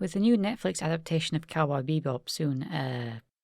With the new Netflix adaptation of Cowboy Bebop soon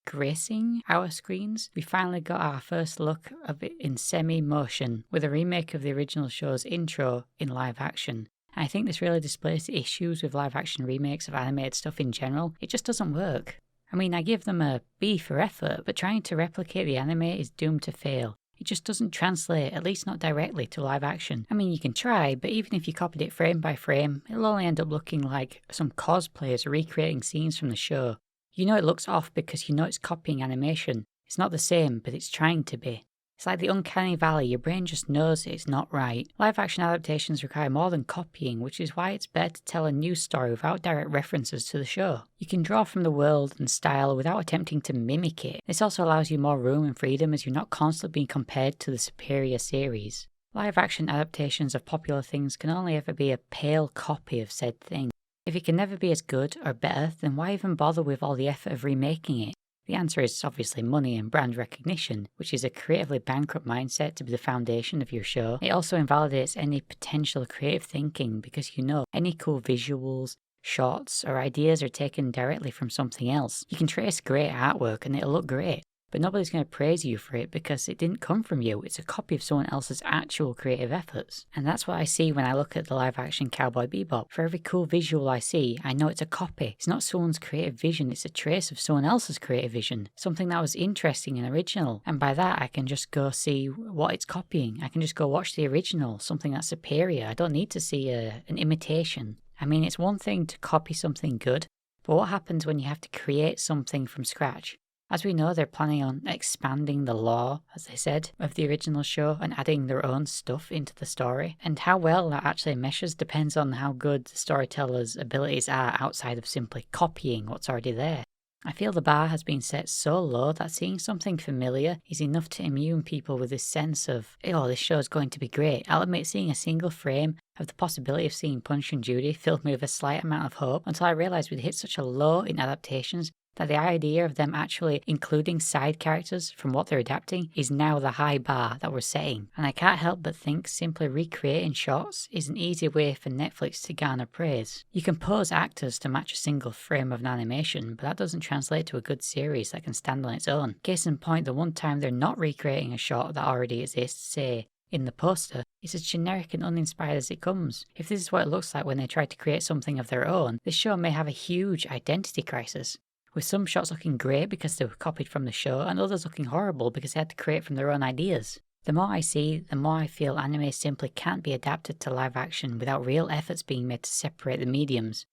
gracing our screens, we finally got our first look of it in semi-motion, with a remake of the original show's intro in live action. And I think this really displays the issues with live action remakes of animated stuff in general. It just doesn't work. I mean, I give them a B for effort, but trying to replicate the anime is doomed to fail. It just doesn't translate, at least not directly, to live action. I mean, you can try, but even if you copied it frame by frame, it'll only end up looking like some cosplayers recreating scenes from the show. You know it looks off because you know it's copying animation. It's not the same, but it's trying to be. It's like the uncanny valley, your brain just knows it's not right. Live action adaptations require more than copying, which is why it's better to tell a new story without direct references to the show. You can draw from the world and style without attempting to mimic it. This also allows you more room and freedom as you're not constantly being compared to the superior series. Live action adaptations of popular things can only ever be a pale copy of said thing. If it can never be as good or better, then why even bother with all the effort of remaking it? The answer is obviously money and brand recognition, which is a creatively bankrupt mindset to be the foundation of your show. It also invalidates any potential creative thinking because you know any cool visuals, shots, or ideas are taken directly from something else. You can trace great artwork and it'll look great, but nobody's going to praise you for it because it didn't come from you. It's a copy of someone else's actual creative efforts. And that's what I see when I look at the live action Cowboy Bebop. For every cool visual I see, I know it's a copy. It's not someone's creative vision, it's a trace of someone else's creative vision. Something that was interesting and original. And by that, I can just go see what it's copying. I can just go watch the original, something that's superior. I don't need to see an imitation. I mean, it's one thing to copy something good, but what happens when you have to create something from scratch? As we know, they're planning on expanding the lore, as they said, of the original show and adding their own stuff into the story. And how well that actually meshes depends on how good the storyteller's abilities are outside of simply copying what's already there. I feel the bar has been set so low that seeing something familiar is enough to immune people with this sense of, oh, this show is going to be great. I'll admit seeing a single frame of the possibility of seeing Punch and Judy filled me with a slight amount of hope until I realised we'd hit such a low in adaptations that the idea of them actually including side characters from what they're adapting is now the high bar that we're setting. And I can't help but think simply recreating shots is an easy way for Netflix to garner praise. You can pose actors to match a single frame of an animation, but that doesn't translate to a good series that can stand on its own. Case in point, the one time they're not recreating a shot that already exists, say, in the poster, it's as generic and uninspired as it comes. If this is what it looks like when they try to create something of their own, this show may have a huge identity crisis, with some shots looking great because they were copied from the show and others looking horrible because they had to create from their own ideas. The more I see, the more I feel anime simply can't be adapted to live action without real efforts being made to separate the mediums.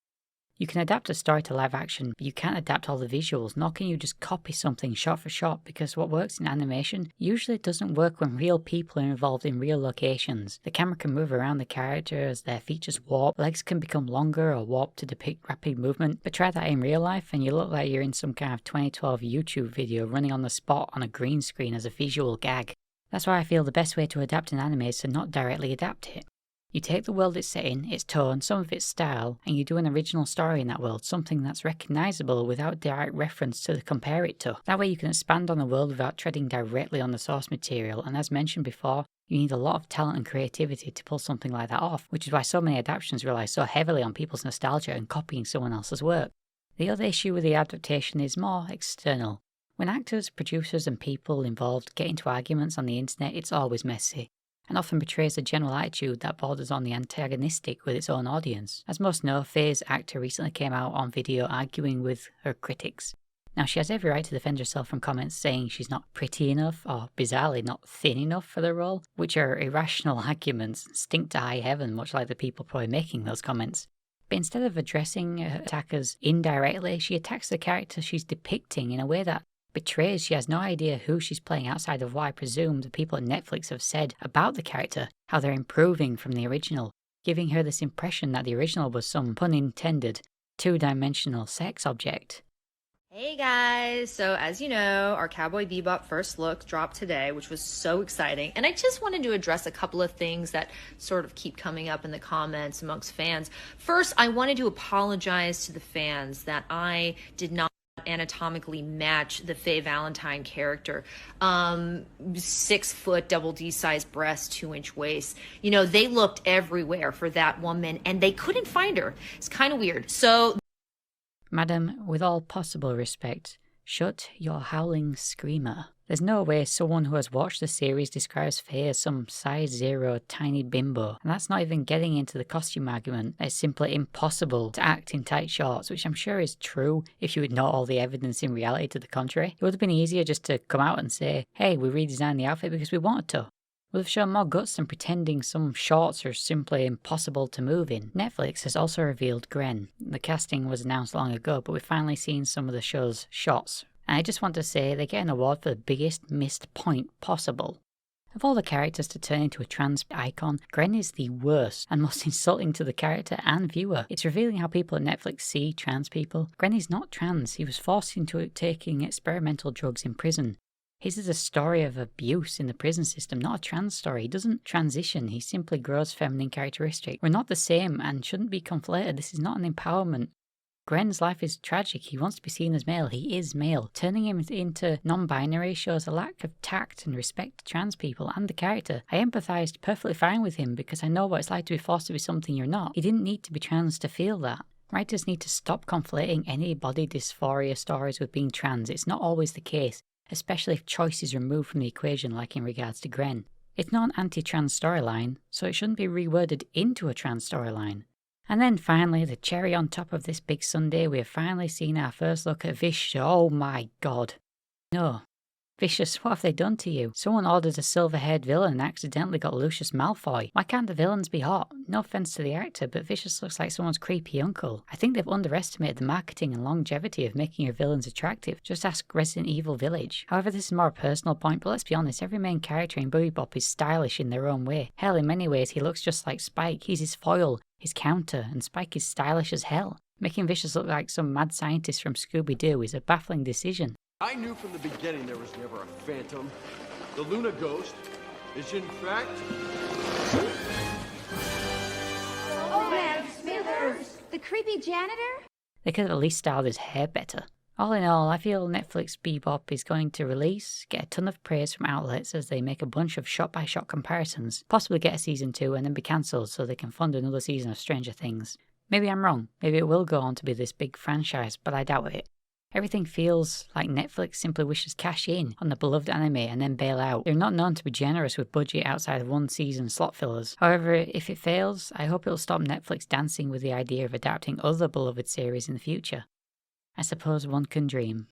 You can adapt a story to live action, but you can't adapt all the visuals, nor can you just copy something shot for shot, because what works in animation usually doesn't work when real people are involved in real locations. The camera can move around the character as their features warp, legs can become longer or warped to depict rapid movement, but try that in real life and you look like you're in some kind of 2012 YouTube video running on the spot on a green screen as a visual gag. That's why I feel the best way to adapt an anime is to not directly adapt it. You take the world it's set in, its tone, some of its style, and you do an original story in that world, something that's recognisable without direct reference to compare it to. That way you can expand on the world without treading directly on the source material, and as mentioned before, you need a lot of talent and creativity to pull something like that off, which is why so many adaptations rely so heavily on people's nostalgia and copying someone else's work. The other issue with the adaptation is more external. When actors, producers and people involved get into arguments on the internet, it's always messy, and often betrays a general attitude that borders on the antagonistic with its own audience. As most know, Faye's actor recently came out on video arguing with her critics. Now, she has every right to defend herself from comments saying she's not pretty enough or, bizarrely, not thin enough for the role, which are irrational arguments and stink to high heaven, much like the people probably making those comments. But instead of addressing her attackers indirectly, she attacks the character she's depicting in a way that betrays she has no idea who she's playing outside of what I presume the people at Netflix have said about the character, how they're improving from the original, giving her this impression that the original was some, pun intended, two-dimensional sex object. Hey guys, so as you know, our Cowboy Bebop first look dropped today, which was so exciting. And I just wanted to address a couple of things that sort of keep coming up in the comments amongst fans. First, I wanted to apologize to the fans that I did not anatomically match the Faye Valentine character. 6 foot, double D size breast, 2-inch waist. You know, they looked everywhere for that woman and they couldn't find her. It's kind of weird. So Madam, with all possible respect, shut your howling screamer. There's no way someone who has watched the series describes Faye as some size 0 tiny bimbo, and that's not even getting into the costume argument that it's simply impossible to act in tight shorts, which I'm sure is true if you ignore all the evidence in reality to the contrary. It would have been easier just to come out and say, hey, we redesigned the outfit because we wanted to. Would have shown more guts than pretending some shorts are simply impossible to move in. Netflix has also revealed Gren. The casting was announced long ago, but we've finally seen some of the show's shots. And I just want to say they get an award for the biggest missed point possible. Of all the characters to turn into a trans icon, Gren is the worst and most insulting to the character and viewer. It's revealing how people at Netflix see trans people. Gren is not trans. He was forced into taking experimental drugs in prison. His is a story of abuse in the prison system, not a trans story. He doesn't transition, he simply grows feminine characteristics. We're not the same and shouldn't be conflated. This is not an empowerment. Gren's life is tragic. He wants to be seen as male. He is male. Turning him into non-binary shows a lack of tact and respect to trans people and the character. I empathised perfectly fine with him because I know what it's like to be forced to be something you're not. He didn't need to be trans to feel that. Writers need to stop conflating any body dysphoria stories with being trans. It's not always the case, especially if choice is removed from the equation like in regards to Gren. It's not an anti-trans storyline, so it shouldn't be reworded into a trans storyline. And then finally, the cherry on top of this big Sunday, we have finally seen our first look at Vish. Oh my god. No. Vicious, what have they done to you? Someone ordered a silver-haired villain and accidentally got Lucius Malfoy. Why can't the villains be hot? No offense to the actor, but Vicious looks like someone's creepy uncle. I think they've underestimated the marketing and longevity of making your villains attractive. Just ask Resident Evil Village. However, this is more a personal point, but let's be honest, every main character in Bebop is stylish in their own way. Hell, in many ways, he looks just like Spike. He's his foil, his counter, and Spike is stylish as hell. Making Vicious look like some mad scientist from Scooby-Doo is a baffling decision. I knew from the beginning there was never a phantom. The Luna ghost is in fact... Oh, man, Smithers! The creepy janitor? They could have at least styled his hair better. All in all, I feel Netflix Bebop is going to release, get a ton of praise from outlets as they make a bunch of shot-by-shot comparisons, possibly get a season 2 and then be cancelled so they can fund another season of Stranger Things. Maybe I'm wrong, maybe it will go on to be this big franchise, but I doubt it. Everything feels like Netflix simply wishes cash in on the beloved anime and then bail out. They're not known to be generous with budget outside of one season slot fillers. However, if it fails, I hope it'll stop Netflix dancing with the idea of adapting other beloved series in the future. I suppose one can dream.